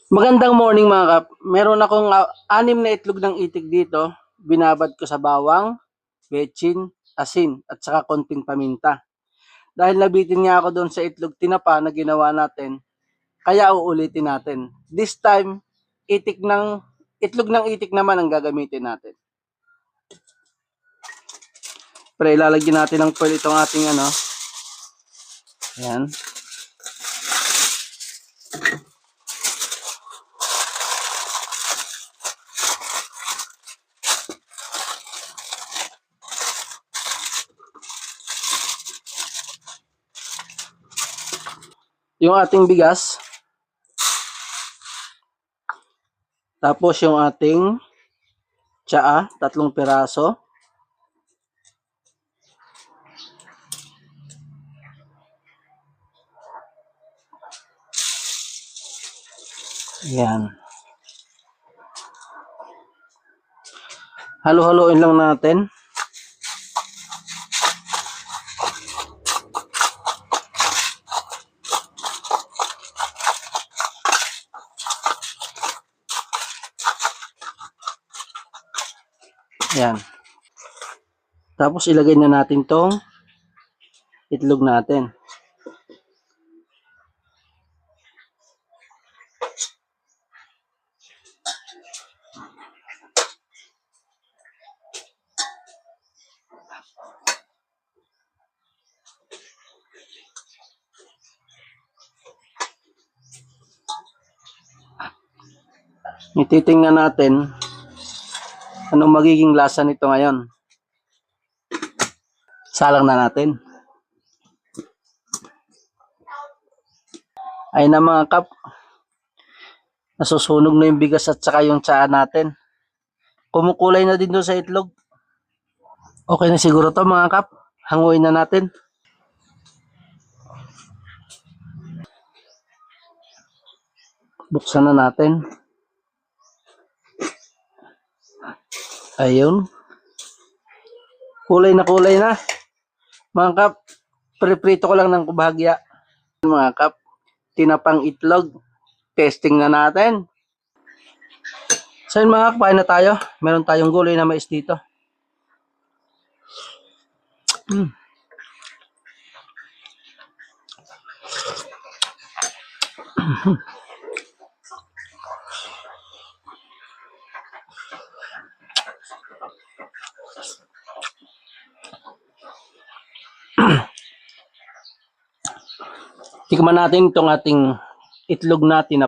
Magandang morning mga kap. Meron akong 6 na itlog ng itik dito. Binabad ko sa bawang, betsin, asin at saka konting paminta. Dahil nabitin nga ako doon sa itlog tinapa na ginawa natin, kaya uulitin natin. This time, itlog ng itik naman ang gagamitin natin. Pero ilalagyan natin ng pearl itong ating Ayan. Yung ating bigas. Tapos yung ating tsaa, 3 piraso. Ayan. Halo-haloin lang natin. Ayan. Tapos ilagay na natin tong itlog natin. Ititingnan natin anong magiging lasa nito ngayon. Salang na natin. Ayun na mga kap. Nasusunog na yung bigas at saka yung tsaa natin. Kumukulay na din doon sa itlog. Okay na siguro to mga kap. Hanguin na natin. Buksan na natin. Ayun. Kulay na. Mga kap, pre-prito ko lang ng kubahagya. Mga kap, tinapang itlog. Testing na natin. So yun mga kap, kain na tayo. Meron tayong gulay na mais dito. Tikman natin itong ating itlog natin na